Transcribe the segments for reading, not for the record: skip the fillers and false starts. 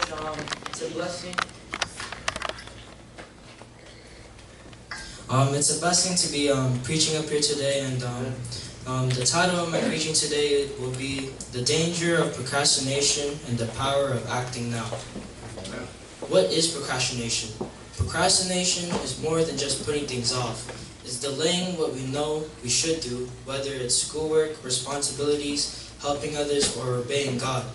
It's a blessing. It's a blessing to be preaching up here today, and the title of my preaching today will be "The Danger of Procrastination and the Power of Acting Now." What is procrastination? Procrastination is more than just putting things off. It's delaying what we know we should do, whether it's schoolwork, responsibilities, helping others, or obeying God.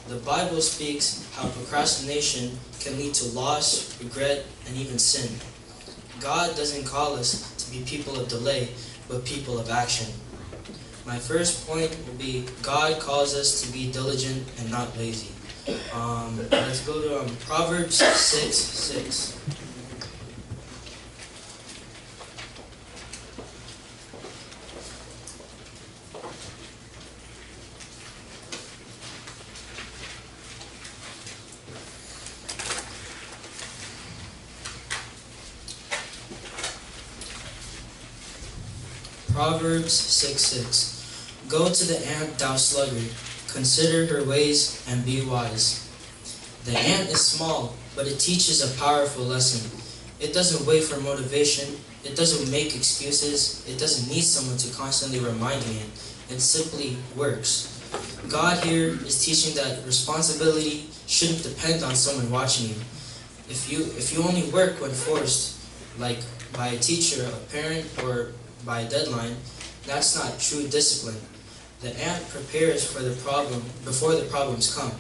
The Bible speaks how procrastination can lead to loss, regret, and even sin. God doesn't call us to be people of delay, but people of action. My first point will be God calls us to be diligent and not lazy. Let's go to Proverbs 6:6. Proverbs 6:6. Go to the ant, thou sluggard, consider her ways and be wise. The ant is small, but it teaches a powerful lesson. It doesn't wait for motivation. It doesn't make excuses. It doesn't need someone to constantly remind it. It simply works. God here is teaching that responsibility shouldn't depend on someone watching you. If you only work when forced, like by a teacher, a parent, or by a deadline, that's not true discipline. The ant prepares for the problem before the problems come.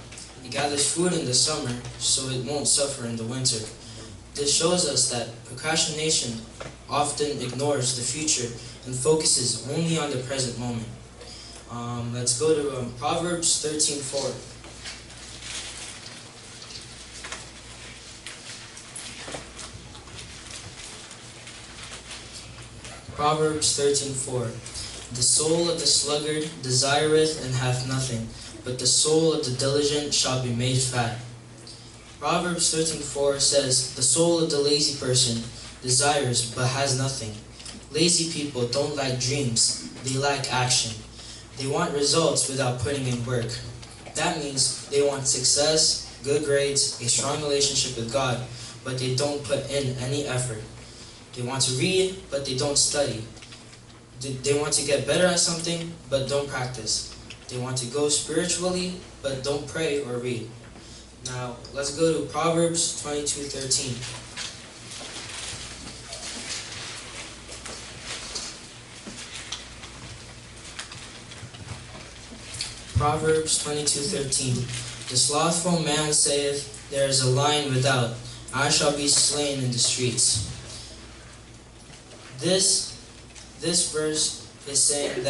It gathers food in the summer so it won't suffer in the winter. This shows us that procrastination often ignores the future and focuses only on the present moment. Let's go to Proverbs 13:4. Proverbs 13:4. The soul of the sluggard desireth and hath nothing, but the soul of the diligent shall be made fat. Proverbs 13:4 says, the soul of the lazy person desires but has nothing. Lazy people don't lack dreams, they lack action. They want results without putting in work. That means they want success, good grades, a strong relationship with God, but they don't put in any effort. They want to read, but they don't study. They want to get better at something, but don't practice. They want to go spiritually, but don't pray or read. Now, let's go to Proverbs 22:13. Proverbs 22:13. The slothful man saith, there is a lion without, I shall be slain in the streets. This verse is saying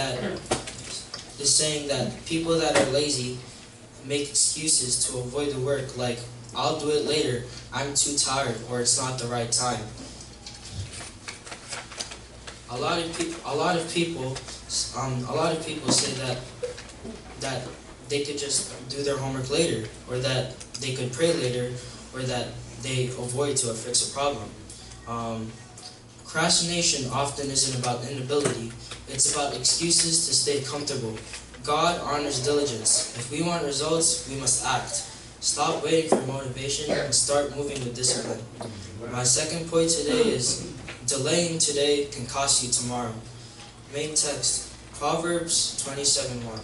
that people that are lazy make excuses to avoid the work, like I'll do it later, I'm too tired, or it's not the right time. A lot of people say that they could just do their homework later, or that they could pray later, or that they avoid to fix a problem. Procrastination often isn't about inability, it's about excuses to stay comfortable. God honors diligence. If we want results, we must act. Stop waiting for motivation and start moving with discipline. My second point today is, delaying today can cost you tomorrow. Main text, Proverbs 27:1.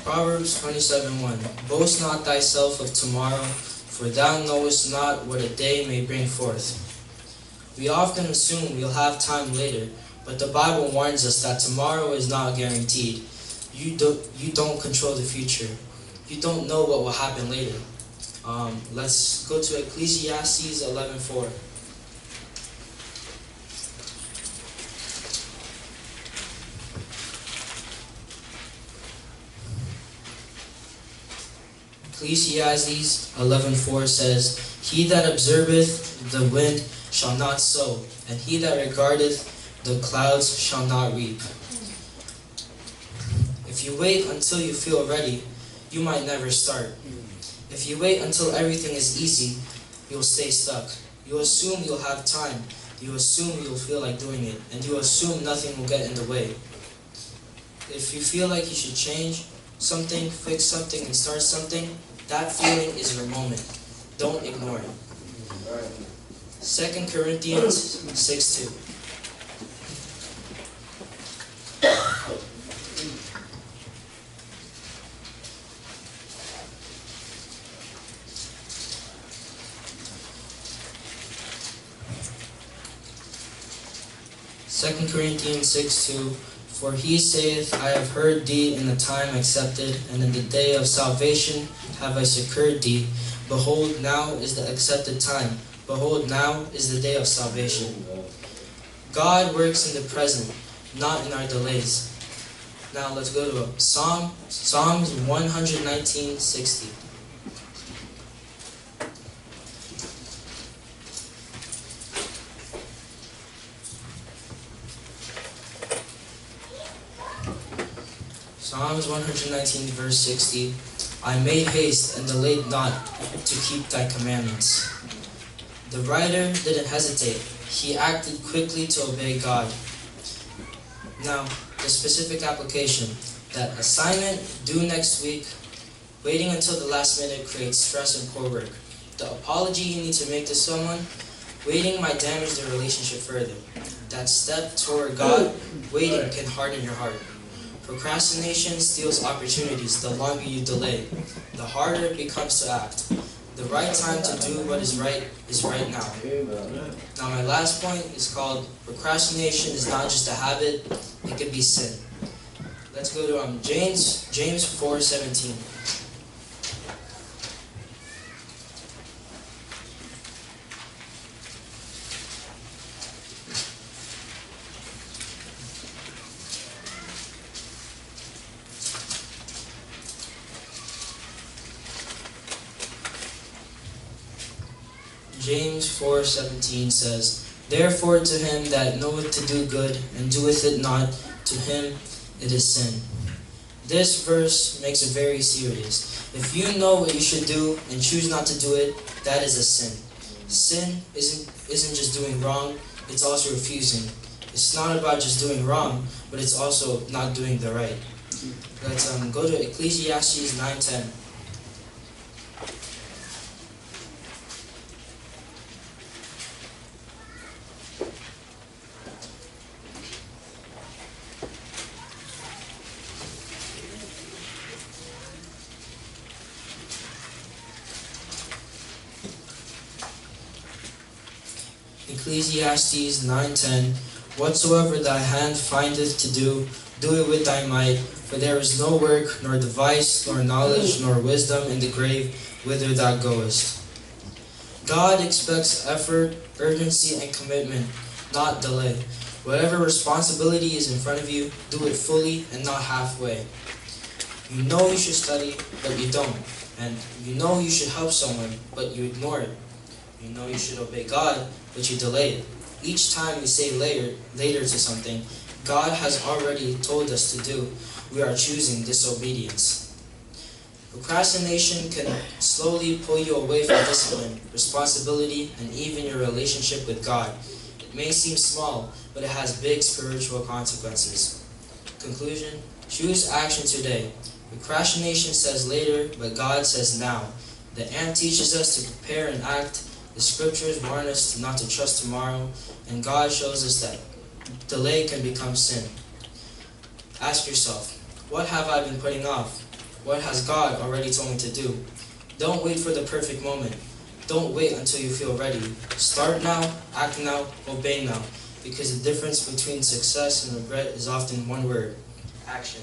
Proverbs 27:1. Boast not thyself of tomorrow, for thou knowest not what a day may bring forth. We often assume we'll have time later, but the Bible warns us that tomorrow is not guaranteed. You don't control the future. You don't know what will happen later. Let's go to Ecclesiastes 11:4. Ecclesiastes 11:4 says, He that observeth the wind shall not sow, and he that regardeth the clouds shall not reap. If you wait until you feel ready, you might never start. If you wait until everything is easy, you'll stay stuck. You'll assume you'll have time, You assume you'll feel like doing it, and you assume nothing will get in the way. If you feel like you should change something, fix something, and start something, that feeling is your moment. Don't ignore it. 2 Corinthians 6:2. Second Corinthians 6:2. For he saith, I have heard thee in the time accepted, and in the day of salvation have I succored thee. Behold, now is the accepted time. Behold, now is the day of salvation. God works in the present, not in our delays. Now let's go to Psalms 119:60. Psalms 119 verse 60. I made haste and delayed not to keep thy commandments. The writer didn't hesitate. He acted quickly to obey God. Now, the specific application. That assignment due next week, waiting until the last minute creates stress and poor work. The apology you need to make to someone, waiting might damage the relationship further. That step toward God, waiting can harden your heart. Procrastination steals opportunities the longer you delay. The harder it becomes to act. The right time to do what is right now. Now my last point is called procrastination is not just a habit, it could be sin. Let's go to James 4:17. James 4:17 says, Therefore to him that knoweth to do good, and doeth it not, to him it is sin. This verse makes it very serious. If you know what you should do and choose not to do it, that is a sin. Sin isn't just doing wrong, it's also refusing. It's not about just doing wrong, but it's also not doing the right. Let's go to Ecclesiastes 9:10. Ecclesiastes 9:10. Whatsoever thy hand findeth to do, do it with thy might, for there is no work, nor device, nor knowledge, nor wisdom in the grave whither thou goest. God expects effort, urgency, and commitment, not delay. Whatever responsibility is in front of you, do it fully and not halfway. You know you should study, but you don't. And you know you should help someone, but you ignore it. You know you should obey God, but you delay it. Each time we say later to something God has already told us to do, we are choosing disobedience. Procrastination can slowly pull you away from discipline, responsibility, and even your relationship with God. It may seem small, but it has big spiritual consequences. Conclusion: choose action today. Procrastination says later, but God says now. The ant teaches us to prepare and act. The scriptures warn us not to trust tomorrow, and God shows us that delay can become sin. Ask yourself, what have I been putting off? What has God already told me to do? Don't wait for the perfect moment. Don't wait until you feel ready. Start now, act now, obey now, because the difference between success and regret is often one word: action.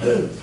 Amen.